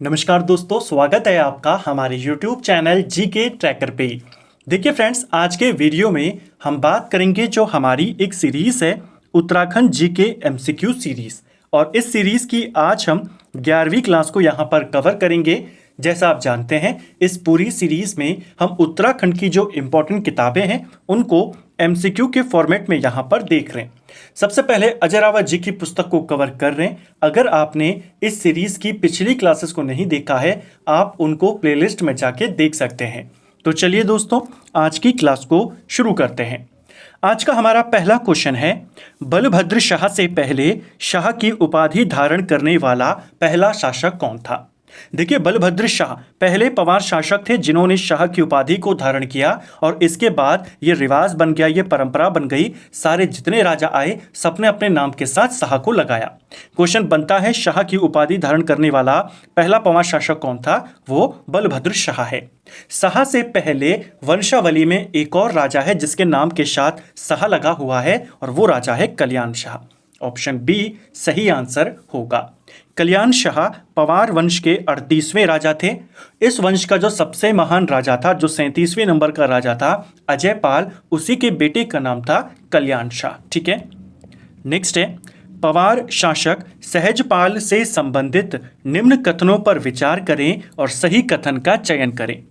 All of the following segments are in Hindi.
नमस्कार दोस्तों, स्वागत है आपका हमारे YouTube चैनल जीके ट्रैकर पे। देखिए फ्रेंड्स, आज के वीडियो में हम बात करेंगे जो हमारी एक सीरीज़ है उत्तराखंड जीके एमसीक्यू सीरीज़। और इस सीरीज़ की आज हम 11वीं क्लास को यहाँ पर कवर करेंगे। जैसा आप जानते हैं, इस पूरी सीरीज़ में हम उत्तराखंड की जो इम्पोर्टेंट किताबें हैं उनको एमसीक्यू के फॉर्मेट में यहाँ पर देख रहे हैं। सबसे पहले अजय रावत जी की पुस्तक को कवर कर रहे हैं। अगर आपने इस सीरीज़ की पिछली क्लासेस को नहीं देखा है, आप उनको प्लेलिस्ट में जाके देख सकते हैं। तो चलिए दोस्तों, आज की क्लास को शुरू करते हैं। आज का हमारा पहला क्वेश्चन है, बलभद्र शाह से पहले शाह की उपाधि धारण करने वाला पहला शासक कौन था? देखिए, बलभद्र शाह पहले पवार शासक थे जिन्होंने शाह की उपाधि को धारण किया और इसके बाद ये रिवाज बन गया, ये परंपरा बन गई। सारे जितने राजा आए सबने अपने नाम के साथ शाह को लगाया। क्वेश्चन बनता है, शाह की उपाधि धारण करने वाला पहला पवार शासक कौन था? वो बलभद्र शाह है। शाह से पहले वंशावली में एक और राजा है जिसके नाम के साथ शाह लगा हुआ है और वो राजा है कल्याण शाह। ऑप्शन बी सही आंसर होगा। कल्याण शाह पवार वंश के 38वें राजा थे। इस वंश का जो सबसे महान राजा था, जो 37वें नंबर का राजा था, अजय पाल, उसी के बेटे का नाम था कल्याण शाह। ठीक है, नेक्स्ट है, पवार शासक सहजपाल से संबंधित निम्न कथनों पर विचार करें और सही कथन का चयन करें।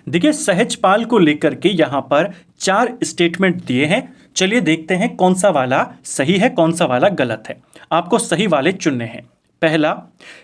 देखिए, सहजपाल को लेकर के यहाँ पर 4 स्टेटमेंट दिए हैं। चलिए देखते हैं कौन सा वाला सही है, कौन सा वाला गलत है। आपको सही वाले चुनने हैं। पहला,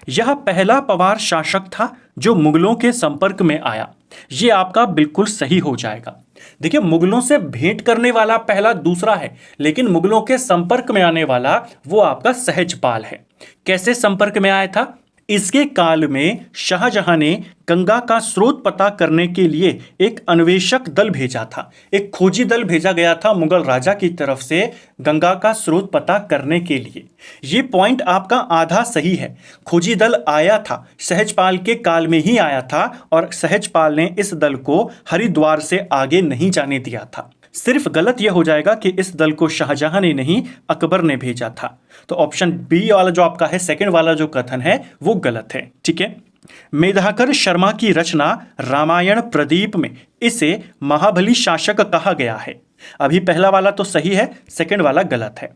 यह पहला पवार शासक था जो मुगलों के संपर्क में आया। ये आपका बिल्कुल सही हो जाएगा। देखिए, मुगलों से भेंट करने वाला पहला दूसरा है, लेकिन मुगलों के संपर्क में आने वाला वो आपका सहजपाल है। कैसे संपर्क में आया था? इसके काल में शाहजहां ने गंगा का स्रोत पता करने के लिए एक अन्वेषक दल भेजा था। एक खोजी दल भेजा गया था मुगल राजा की तरफ से गंगा का स्रोत पता करने के लिए। ये पॉइंट आपका आधा सही है। खोजी दल आया था, सहजपाल के काल में ही आया था और सहजपाल ने इस दल को हरिद्वार से आगे नहीं जाने दिया था। सिर्फ गलत यह हो जाएगा कि इस दल को शाहजहां ने नहीं, अकबर ने भेजा था। तो ऑप्शन बी वाला जो आपका है, सेकंड वाला जो कथन है, वो गलत है। ठीक है, मेधाकर शर्मा की रचना रामायण प्रदीप में इसे महाबली शासक कहा गया है। अभी पहला वाला तो सही है, सेकंड वाला गलत है।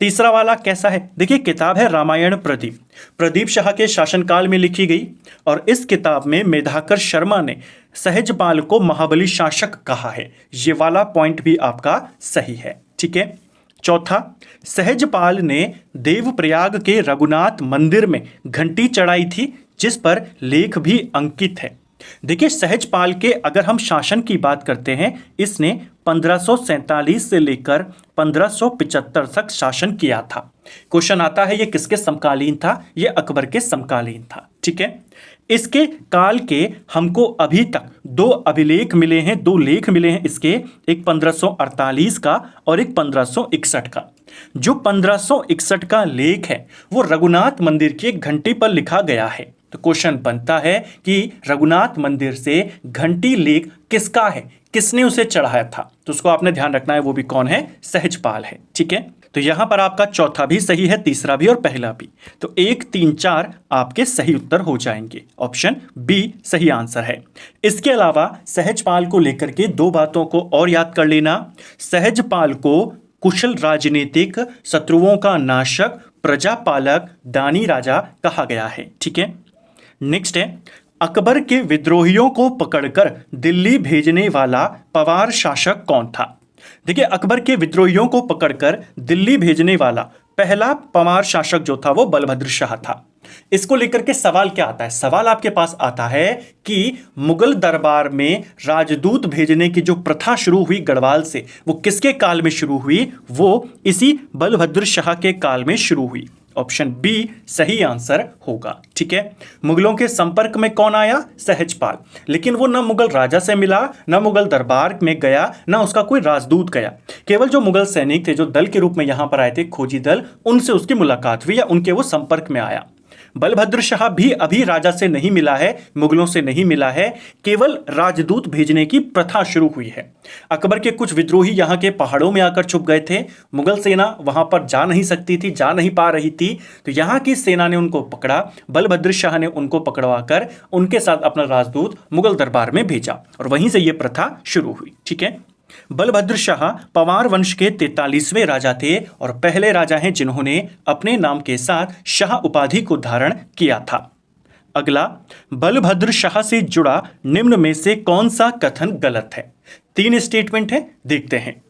तीसरा वाला कैसा है? देखिए, किताब है रामायण प्रदीप, प्रदीप शाह के शासनकाल में लिखी गई और इस किताब में मेधाकर शर्मा ने सहजपाल को महाबली शासक कहा है। ये वाला पॉइंट भी आपका सही है। ठीक है, चौथा, सहजपाल ने देवप्रयाग के रघुनाथ मंदिर में घंटी चढ़ाई थी जिस पर लेख भी अंकित है। देखिए, सहजपाल के अगर हम शासन की बात करते हैं, इसने 1547 से लेकर 1575 तक शासन किया था। क्वेश्चन आता है, ये किसके समकालीन था? ये अकबर के समकालीन था। ठीक है, इसके काल के हमको अभी तक 2 अभिलेख मिले हैं, 2 लेख मिले हैं इसके, एक 1548 का और एक 1561 का। जो 1561 का लेख है वो रघुनाथ मंदिर की एक घंटी पर लिखा गया है। तो क्वेश्चन बनता है कि रघुनाथ मंदिर से घंटी लेख किसका है, किसने उसे चढ़ाया था? तो उसको आपने ध्यान रखना है, वो भी कौन है? सहजपाल है। ठीक है, तो यहां पर आपका चौथा भी सही है, तीसरा भी और पहला भी। तो 1, 3, 4 आपके सही उत्तर हो जाएंगे। ऑप्शन बी सही आंसर है। इसके अलावा सहजपाल को लेकर के 2 बातों को और याद कर लेना। सहजपाल को कुशल राजनीतिक, शत्रुओं का नाशक, प्रजापालक, दानी राजा कहा गया है। ठीक है, नेक्स्ट है, अकबर के विद्रोहियों को पकड़कर दिल्ली भेजने वाला पवार शासक कौन था? देखिए, अकबर के विद्रोहियों को पकड़कर दिल्ली भेजने वाला पहला पवार शासक जो था वो बलभद्र शाह था। इसको लेकर के सवाल क्या आता है? सवाल आपके पास आता है कि मुगल दरबार में राजदूत भेजने की जो प्रथा शुरू हुई गढ़वाल से, वो किसके काल में शुरू हुई? वो इसी बलभद्र शाह के काल में शुरू हुई। ऑप्शन बी सही आंसर होगा। ठीक है, मुगलों के संपर्क में कौन आया? सहजपाल। लेकिन वो ना मुगल राजा से मिला, ना मुगल दरबार में गया, ना उसका कोई राजदूत गया। केवल जो मुगल सैनिक थे, जो दल के रूप में यहां पर आए थे, खोजी दल, उनसे उसकी मुलाकात हुई या उनके वो संपर्क में आया। बलभद्र शाह भी अभी राजा से नहीं मिला है, मुगलों से नहीं मिला है, केवल राजदूत भेजने की प्रथा शुरू हुई है। अकबर के कुछ विद्रोही यहाँ के पहाड़ों में आकर छुप गए थे, मुगल सेना वहां पर जा नहीं सकती थी, जा नहीं पा रही थी, तो यहाँ की सेना ने उनको पकड़ा, बलभद्र शाह ने उनको पकड़वा कर उनके साथ अपना राजदूत मुगल दरबार में भेजा और वहीं से यह प्रथा शुरू हुई। ठीक है, बलभद्र शाह पवार वंश के 43वें राजा थे और पहले राजा हैं जिन्होंने अपने नाम के साथ शाह उपाधि को धारण किया था। अगला, बलभद्र शाह से जुड़ा निम्न में से कौन सा कथन गलत है? 3 स्टेटमेंट है, देखते हैं।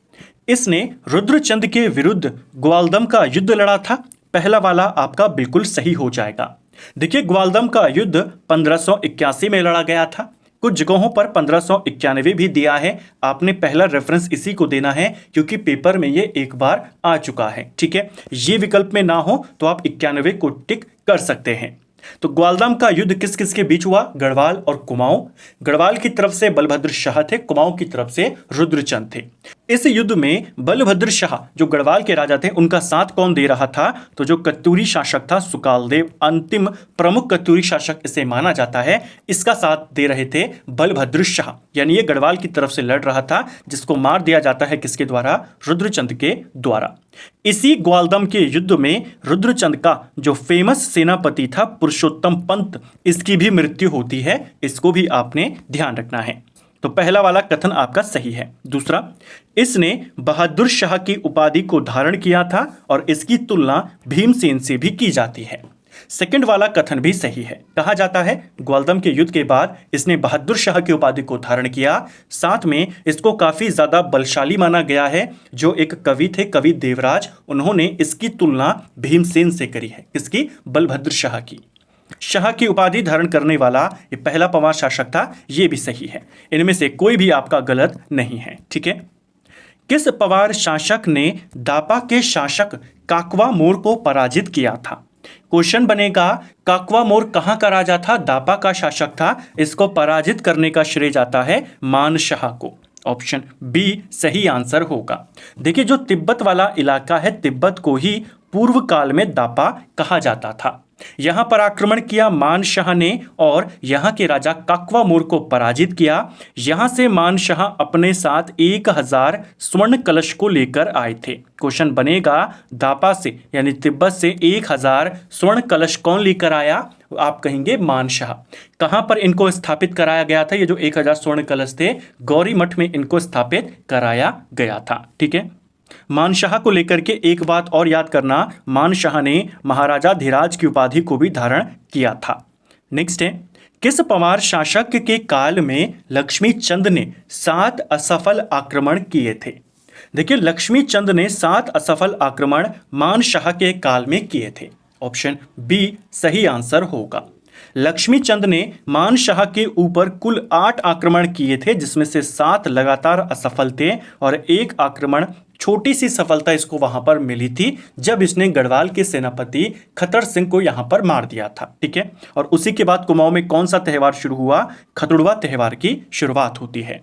इसने रुद्रचंद के विरुद्ध ग्वालदम का युद्ध लड़ा था, पहला वाला आपका बिल्कुल सही हो जाएगा। देखिए, ग्वालदम का युद्ध 1581 में लड़ा गया था, कुछ जगहों पर 1591 भी दिया है, आपने पहला रेफरेंस इसी को देना है क्योंकि पेपर में ये एक बार आ चुका है। ठीक है, ये विकल्प में ना हो तो आप 91 को टिक कर सकते हैं। तो ग्वालदम का युद्ध किस किस के बीच हुआ? गढ़वाल और कुमाऊं। गढ़वाल की तरफ से बलभद्र शाह थे, कुमाऊं की तरफ से रुद्रचंद थे। इस युद्ध में बलभद्र शाह जो गढ़वाल के राजा थे उनका साथ कौन दे रहा था? तो जो कत्यूरी शासक था सुकालदेव, अंतिम प्रमुख कत्यूरी शासक इसे माना जाता है, इसका साथ दे रहे थे बलभद्र शाह। यानी ये गढ़वाल की तरफ से लड़ रहा था, जिसको मार दिया जाता है किसके द्वारा? रुद्रचंद के द्वारा। इसी ग्वालदम के युद्ध में रुद्रचंद का जो फेमस सेनापति था पुरुषोत्तम पंत, इसकी भी मृत्यु होती है, इसको भी आपने ध्यान रखना है। तो पहला वाला कथन आपका सही है। दूसरा, इसने बहादुर शाह की उपाधि को धारण किया था और इसकी तुलना भीमसेन से भी की जाती है। सेकंड वाला कथन भी सही है। कहा जाता है ग्वालदम के युद्ध के बाद इसने बहादुर शाह की उपाधि को धारण किया, साथ में इसको काफी ज्यादा बलशाली माना गया है। जो एक कवि थे, कवि देवराज, उन्होंने इसकी तुलना भीमसेन से करी है। किसकी? बलभद्र शाह की। शाह की उपाधि धारण करने वाला ये पहला पवार शासक था, ये भी सही है। इनमें से कोई भी आपका गलत नहीं है। ठीक है, किस पवार शासक ने दापा के शासक काकवा मोर को पराजित किया था? क्वेश्चन बनेगा, काकवा मोर कहां का राजा था? दापा का शासक था। इसको पराजित करने का श्रेय जाता है मान शाह को। ऑप्शन बी सही आंसर होगा। देखिए, जो तिब्बत वाला इलाका है, तिब्बत को ही पूर्व काल में दापा कहा जाता था। यहां पर आक्रमण किया मान शाह ने और यहां के राजा काकवा मोर को पराजित किया। यहां से मान शाह अपने साथ 1000 स्वर्ण कलश को लेकर आए थे। क्वेश्चन बनेगा, दापा से यानी तिब्बत से 1000 स्वर्ण कलश कौन लेकर आया? आप कहेंगे मान शाह। कहां पर इनको स्थापित कराया गया था? ये जो 1000 स्वर्ण कलश थे, गौरी मठ में इनको स्थापित कराया गया था। ठीक है, मान शाह को लेकर के एक बात और याद करना, मान शाह ने महाराजा धीराज की उपाधि को भी धारण किया था। नेक्स्ट है, किस पवार शासक के काल में लक्ष्मी चंद ने 7 असफल आक्रमण किए थे? देखिए, लक्ष्मी चंद ने 7 असफल आक्रमण मान शाह के काल में किए थे। ऑप्शन बी सही आंसर होगा। लक्ष्मी चंद ने मान शाह के ऊपर कुल 8 आक्रमण किए थे, जिसमें से 7 लगातार असफल थे और एक आक्रमण छोटी सी सफलता इसको वहां पर मिली थी जब इसने गढ़वाल के सेनापति खतर सिंह को यहां पर मार दिया था। ठीक है, और उसी के बाद कुमाऊं में कौन सा त्योहार शुरू हुआ? खतुड़वा त्योहार की शुरुआत होती है।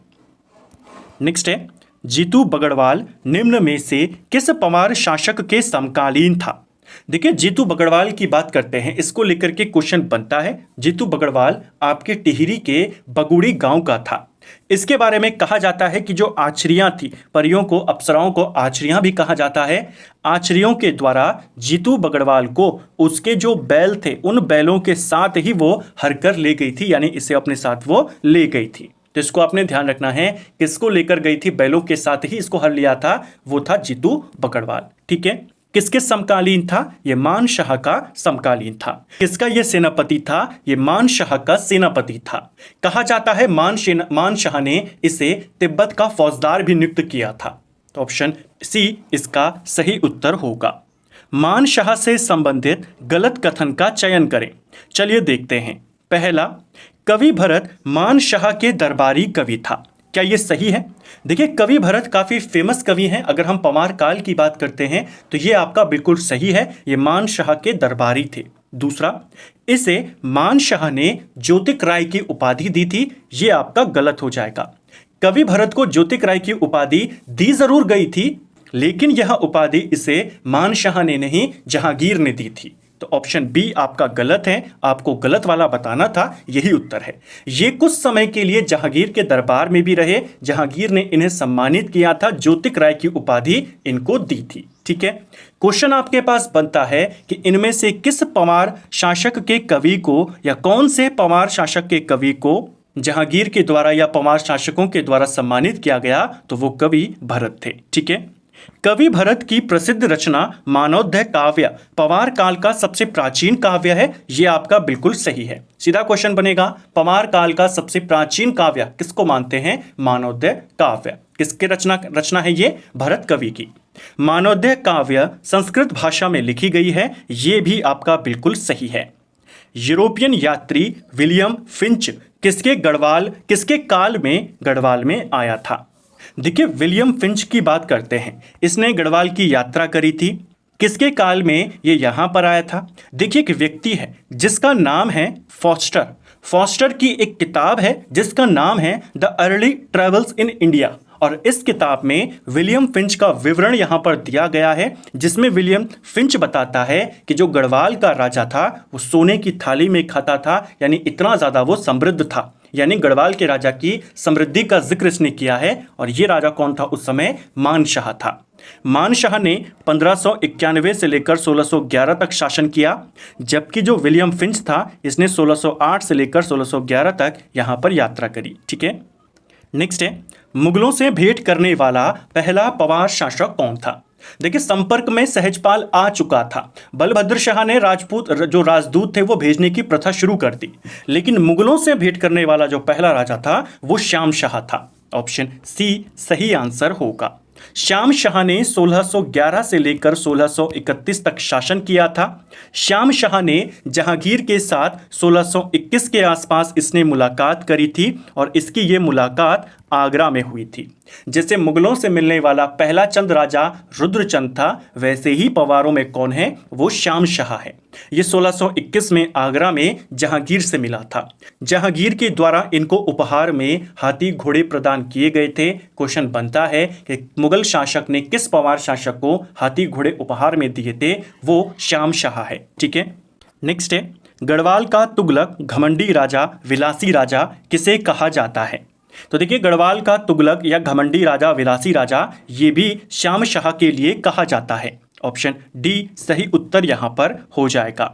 नेक्स्ट है, जीतू बगड़वाल निम्न में से किस पवार शासक के समकालीन था? देखिए, जीतू बगड़वाल की बात करते हैं, इसको लेकर के क्वेश्चन बनता है। जीतू बगड़वाल आपके टिहरी के बगुड़ी गांव का था। इसके बारे में कहा जाता है कि जो आचरियां थी, परियों को, अप्सराओं को आचरियां भी कहा जाता है, आचरियों के द्वारा जीतू बगड़वाल को उसके जो बैल थे, उन बैलों के साथ ही वो हरकर ले गई थी, यानी इसे अपने साथ वो ले गई थी। तो इसको आपने ध्यान रखना है, किसको लेकर गई थी? बैलों के साथ ही इसको हर लिया था, वो था जीतू बगड़वाल। ठीक है, किसके समकालीन था? ये मान शाह का समकालीन था। किसका ये सेनापति था? ये मान शाह का सेनापति था। कहा जाता है मान शाह ने इसे तिब्बत का फौजदार भी नियुक्त किया था। तो ऑप्शन सी इसका सही उत्तर होगा। मान शाह से संबंधित गलत कथन का चयन करें। चलिए देखते हैं। पहला, कवि भरत मान शाह के दरबारी कवि था। क्या ये सही है? देखिए, कवि भरत काफी फेमस कवि हैं। अगर हम पवार काल की बात करते हैं तो ये आपका बिल्कुल सही है, ये मान शाह के दरबारी थे। दूसरा, इसे मान शाह ने ज्योतिक राय की उपाधि दी थी, ये आपका गलत हो जाएगा। कवि भरत को ज्योतिक राय की उपाधि दी जरूर गई थी, लेकिन यह उपाधि इसे मान शाह ने नहीं, जहांगीर ने दी थी। तो ऑप्शन बी आपका गलत है, आपको गलत वाला बताना था, यही उत्तर है। ये कुछ समय के लिए जहांगीर के दरबार में भी रहे, जहांगीर ने इन्हें सम्मानित किया था, ज्योतिक राय की उपाधि इनको दी थी। ठीक है, क्वेश्चन आपके पास बनता है कि इनमें से किस पंवार शासक के कवि को या कौन से पंवार शासक के कवि को जहांगीर के द्वारा या पंवार शासकों के द्वारा सम्मानित किया गया, तो वो कवि भरत थे। ठीक है, कवि भरत की प्रसिद्ध रचना मानवोदय काव्य पंवार काल का सबसे प्राचीन काव्य है, ये आपका बिल्कुल सही है। सीधा क्वेश्चन बनेगा, पंवार काल का सबसे प्राचीन काव्य किसको मानते हैं? मानवोदय काव्य। किसके रचना है ये? भरत कवि की। मानवोदय काव्य संस्कृत भाषा में लिखी गई है, ये भी आपका बिल्कुल सही है। यूरोपियन यात्री विलियम फिंच किसके काल में गढ़वाल में आया था? देखिए, विलियम फिंच की बात करते हैं, इसने गढ़वाल की यात्रा करी थी। किसके काल में ये यहाँ पर आया था? देखिए, एक व्यक्ति है जिसका नाम है फॉस्टर। फॉस्टर की एक किताब है जिसका नाम है the early travels in India, और इस किताब में विलियम फिंच का विवरण यहाँ पर दिया गया है, जिसमें विलियम फिंच बताता है कि जो गढ़वाल का राजा था वो सोने की थाली में खाता था, यानी इतना ज़्यादा वो समृद्ध था। यानी गढ़वाल के राजा की समृद्धि का जिक्र इसने किया है। और ये राजा कौन था उस समय? मानशाह था। मानशाह ने 1591 से लेकर 1611 तक शासन किया, जबकि जो विलियम फिंच था इसने 1608 से लेकर 1611 तक यहाँ पर यात्रा करी। ठीक है, नेक्स्ट है, मुगलों से भेंट करने वाला पहला पंवार शासक कौन था? देखिए, संपर्क में सहजपाल आ चुका था। बलभद्र शाह ने जो राजदूत थे वो भेजने की प्रथा शुरू कर दी, लेकिन मुगलों से भेंट करने वाला जो पहला राजा था वो श्याम शाह था। ऑप्शन सी सही आंसर होगा। श्याम शाह ने 1611 से लेकर 1631 तक शासन किया था। श्याम शाह ने जहांगीर के साथ 1621 के आसपास इसने मुलाकात करी थी, और इसकी ये मुलाकात आगरा में हुई थी। जैसे मुगलों से मिलने वाला पहला चंद राजा रुद्रचंद था, वैसे ही पंवारों में कौन है? वो श्याम शाह है। ये 1621 में आगरा में जहांगीर से मिला था। जहांगीर के द्वारा इनको उपहार में हाथी घोड़े प्रदान किए गए थे। क्वेश्चन बनता है कि मुगल शासक ने किस पंवार शासक को हाथी घोड़े उपहार में दिए थे? वो श्याम शाह है। ठीक है, नेक्स्ट है, गढ़वाल का तुगलक घमंडी राजा विलासी राजा किसे कहा जाता है? तो देखिए, गढ़वाल का तुगलक या घमंडी राजा विलासी राजा ये भी श्याम शाह के लिए कहा जाता है। ऑप्शन डी सही उत्तर यहाँ पर हो जाएगा।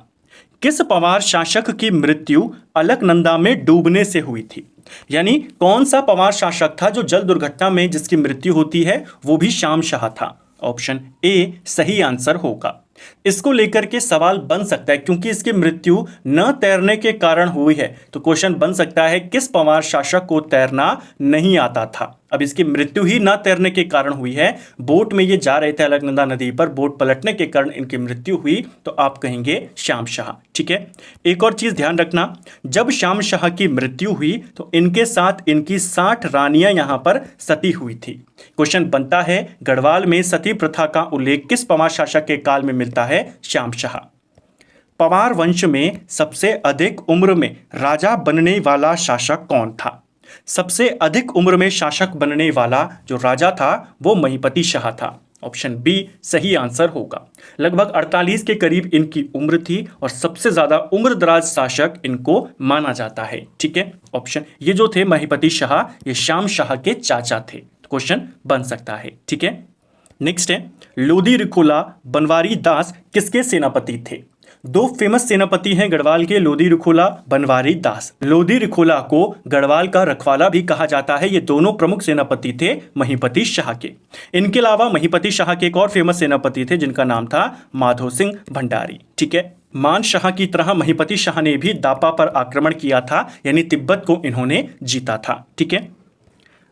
किस पंवार शासक की मृत्यु अलकनंदा में डूबने से हुई थी? यानी कौन सा पंवार शासक था जो जल दुर्घटना में जिसकी मृत्यु होती है? वो भी श्याम शाह था। ऑप्शन ए सही आंसर होगा। इसको लेकर के सवाल बन सकता है, क्योंकि इसकी मृत्यु न तैरने के कारण हुई है, तो क्वेश्चन बन सकता है किस पंवार शासक को तैरना नहीं आता था? अब इसकी मृत्यु ही न तैरने के कारण हुई है, बोट में ये जा रहे थे अलकनंदा नदी पर, बोट पलटने के कारण इनकी मृत्यु हुई, तो आप कहेंगे श्याम शाह। ठीक है, एक और चीज ध्यान रखना, जब श्याम शाह की मृत्यु हुई तो इनके साथ इनकी 60 रानियां यहां पर सती हुई थी। क्वेश्चन बनता है, गढ़वाल में सती प्रथा का उल्लेख किस पंवार शासक के काल में मिलता है? श्याम शाह। पंवार वंश में सबसे अधिक उम्र में राजा बनने वाला शासक कौन था? सबसे अधिक उम्र में शासक बनने वाला जो राजा था वो महिपति शाह था। ऑप्शन बी सही आंसर होगा। लगभग 48 के करीब इनकी उम्र थी और सबसे ज्यादा उम्रदराज शासक इनको माना जाता है। ठीक है, ऑप्शन ये जो थे महिपति शाह, ये श्याम शाह के चाचा थे। क्वेश्चन बन सकता है। ठीक है, नेक्स्ट है, लोधी रिखोला बनवारी दास किसके सेनापति थे? दो फेमस सेनापति हैं गढ़वाल के, लोधी रिखोला, बनवारी दास। लोधी रिखोला को गढ़वाल का रखवाला भी कहा जाता है। ये दोनों प्रमुख सेनापति थे महिपति शाह के। इनके अलावा महिपति शाह के एक और फेमस सेनापति थे जिनका नाम था माधो सिंह भंडारी। ठीक है, मान शाह की तरह महिपति शाह ने भी दापा पर आक्रमण किया था, यानी तिब्बत को इन्होंने जीता था। ठीक है,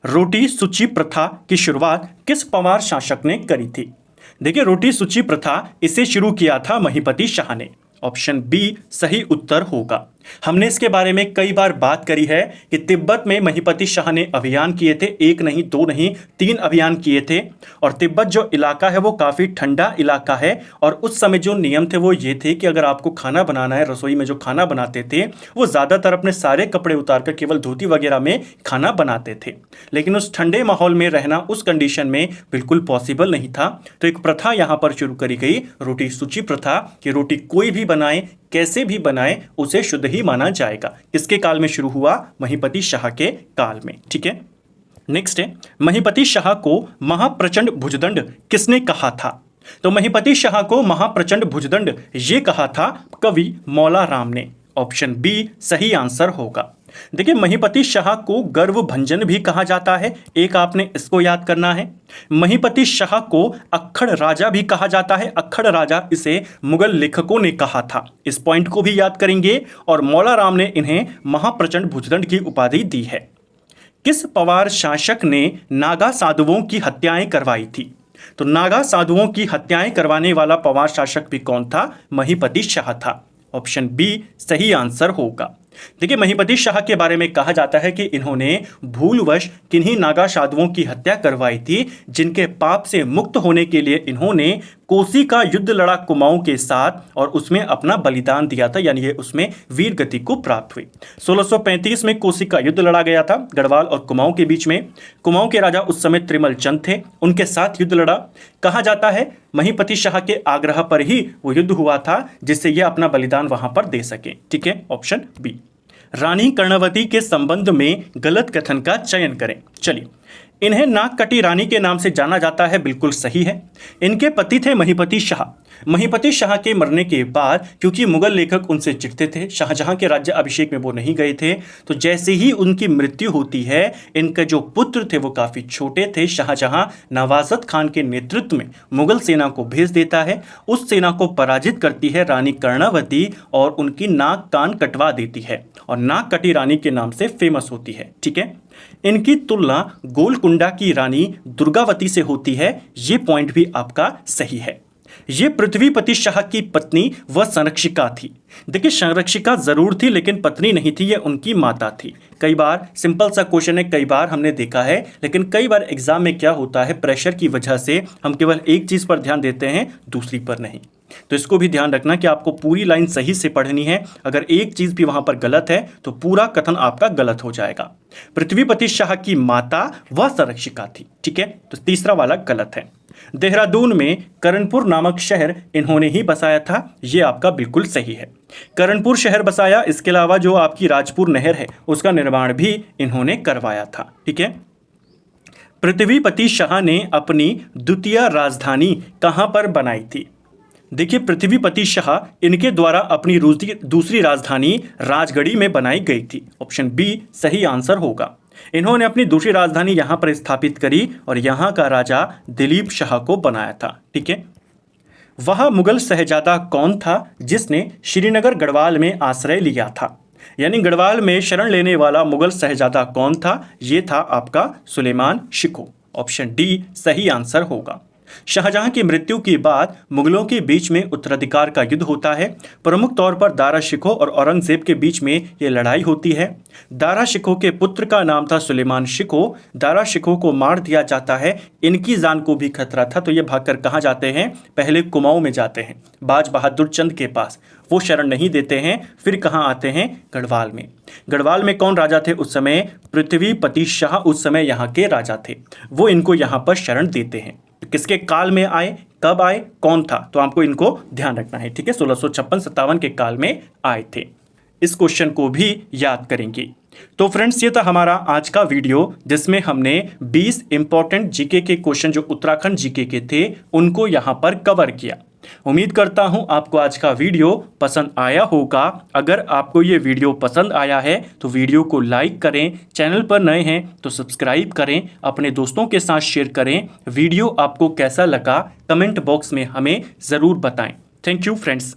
रोटी सूची प्रथा की शुरुआत किस पंवार शासक ने करी थी? देखिए, रोटी सूची प्रथा इसे शुरू किया था महिपति शाह ने। ऑप्शन बी सही उत्तर होगा। हमने इसके बारे में कई बार बात करी है कि तिब्बत में महिपति शाह ने अभियान किए थे, एक नहीं दो नहीं 3 अभियान किए थे। और तिब्बत जो इलाका है वो काफ़ी ठंडा इलाका है और उस समय जो नियम थे वो ये थे कि अगर आपको खाना बनाना है, रसोई में जो खाना बनाते थे वो ज़्यादातर अपने सारे कपड़े उतार कर केवल धोती वगैरह में खाना बनाते थे। लेकिन उस ठंडे माहौल में रहना उस कंडीशन में बिल्कुल पॉसिबल नहीं था। तो एक प्रथा यहाँ पर शुरू करी गई, रोटी सूची प्रथा, कि रोटी कोई भी बनाए, कैसे भी बनाए, उसे शुद्ध ही माना जाएगा। किसके काल में शुरू हुआ? महिपति शाह के काल में। ठीक है, नेक्स्ट है, महिपति शाह को महाप्रचंड भुजदंड किसने कहा था? तो महिपति शाह को महाप्रचंड भुजदंड ये कहा था कवि मौला राम ने। ऑप्शन बी सही आंसर होगा। देखिए, महिपति शाह को गर्व भंजन भी कहा जाता है, एक आपने इसको याद करना है। महिपति शाह को अक्खड़ राजा भी कहा जाता है, अक्खड़ राजा इसे मुगल लेखकों ने कहा था, इस पॉइंट को भी याद करेंगे। और मौला राम ने इन्हें महाप्रचंड भुजदंड की उपाधि दी है। किस पवार शासक ने नागा साधुओं की हत्याएं करवाई थी? तो नागा साधुओं की हत्याएं करवाने वाला पवार शासक भी कौन था? महिपति शाह था। ऑप्शन बी सही आंसर होगा। देखिए, महिपति शाह के बारे में कहा जाता है कि इन्होंने भूलवश किन्हीं नागा साधुओं की हत्या करवाई थी, जिनके पाप से मुक्त होने के लिए इन्होंने कोसी का युद्ध लड़ा कुमाऊं के साथ और उसमें अपना बलिदान दिया था, यानी ये उसमें वीर गति को प्राप्त हुई। 1635 में कोसी का युद्ध लड़ा गया था गढ़वाल और कुमाऊं के बीच में। कुमाऊं के राजा उस समय त्रिमल चंद थे, उनके साथ युद्ध लड़ा। कहा जाता है महिपति शाह के आग्रह पर ही वो युद्ध हुआ था, जिससे ये अपना बलिदान वहां पर दे सके। ठीक है, ऑप्शन बी। रानी कर्णवती के संबंध में गलत कथन का चयन करें। चलिए, इन्हें नागकटी रानी के नाम से जाना जाता है, बिल्कुल सही है। इनके पति थे महिपति शाह। महिपति शाह के मरने के बाद क्योंकि मुगल लेखक उनसे चिढ़ते थे, शाहजहां के राज्य अभिषेक में वो नहीं गए थे, तो जैसे ही उनकी मृत्यु होती है, इनके जो पुत्र थे वो काफ़ी छोटे थे। शाहजहां नवाजत खान के नेतृत्व में मुगल सेना को भेज देता है। उस सेना को पराजित करती है रानी कर्णावती और उनकी नाक कान कटवा देती है और नागकटी रानी के नाम से फेमस होती है। ठीक है, इनकी तुलना गोलकुंडा की रानी दुर्गावती से होती है, ये पॉइंट भी आपका सही है। ये पृथ्वीपति शाह की पत्नी व संरक्षिका थी। देखिए, संरक्षिका जरूर थी लेकिन पत्नी नहीं थी, ये उनकी माता थी। कई बार सिंपल सा क्वेश्चन है, कई बार हमने देखा है, लेकिन कई बार एग्जाम में क्या होता है, प्रेशर की वजह से हम केवल एक चीज पर ध्यान देते हैं, दूसरी पर नहीं। तो इसको भी ध्यान रखना कि आपको पूरी लाइन सही से पढ़नी है। अगर एक चीज भी वहां पर गलत है तो पूरा कथन आपका गलत हो जाएगा। पृथ्वीपति शाह की माता व संरक्षिका थी। ठीक है, तो तीसरा वाला गलत है। देहरादून में करणपुर नामक शहर इन्होंने ही बसाया था, यह आपका बिल्कुल सही है। करणपुर शहर बसाया, इसके अलावा जो आपकी राजपुर नहर है उसका निर्माण भी इन्होंने करवाया था। ठीक है, पृथ्वीपति शाह ने अपनी द्वितीय राजधानी कहां पर बनाई थी? देखिए, पृथ्वीपति शाह इनके द्वारा अपनी दूसरी राजधानी राजगढ़ी में बनाई गई थी। ऑप्शन बी सही आंसर होगा। इन्होंने अपनी दूसरी राजधानी यहां पर स्थापित करी और यहां का राजा दिलीप शाह को बनाया था। ठीक है, वह मुगल शहजादा कौन था जिसने श्रीनगर गढ़वाल में आश्रय लिया था? यानी गढ़वाल में शरण लेने वाला मुगल शहजादा कौन था? यह था आपका सुलेमान शिको। ऑप्शन डी सही आंसर होगा। शाहजहां की मृत्यु के बाद मुगलों के बीच में उत्तराधिकार का युद्ध होता है। प्रमुख तौर पर दारा शिकोह और औरंगजेब के बीच में यह लड़ाई होती है। दारा शिकोह के पुत्र का नाम था सुलेमान शिकोह। दारा शिकोह को मार दिया जाता है, इनकी जान को भी खतरा था, तो ये भागकर कहाँ जाते हैं? पहले कुमाऊं में जाते हैं, बाज बहादुर चंद के पास। वो शरण नहीं देते हैं, फिर कहाँ आते हैं? गढ़वाल में। गढ़वाल में कौन राजा थे उस समय? पृथ्वीपति शाह उस समय यहाँ के राजा थे। वो इनको यहाँ पर शरण देते हैं। किसके काल में आए, कब आए, कौन था? तो आपको इनको ध्यान रखना है। ठीक है, 1656-57 के काल में आए थे। इस क्वेश्चन को भी याद करेंगे। तो फ्रेंड्स, ये था हमारा आज का वीडियो जिसमें हमने 20 इंपॉर्टेंट जीके के क्वेश्चन जो उत्तराखंड जीके के थे उनको यहाँ पर कवर किया। उम्मीद करता हूँ आपको आज का वीडियो पसंद आया होगा। अगर आपको ये वीडियो पसंद आया है तो वीडियो को लाइक करें, चैनल पर नए हैं तो सब्सक्राइब करें, अपने दोस्तों के साथ शेयर करें। वीडियो आपको कैसा लगा कमेंट बॉक्स में हमें ज़रूर बताएं। Thank you friends.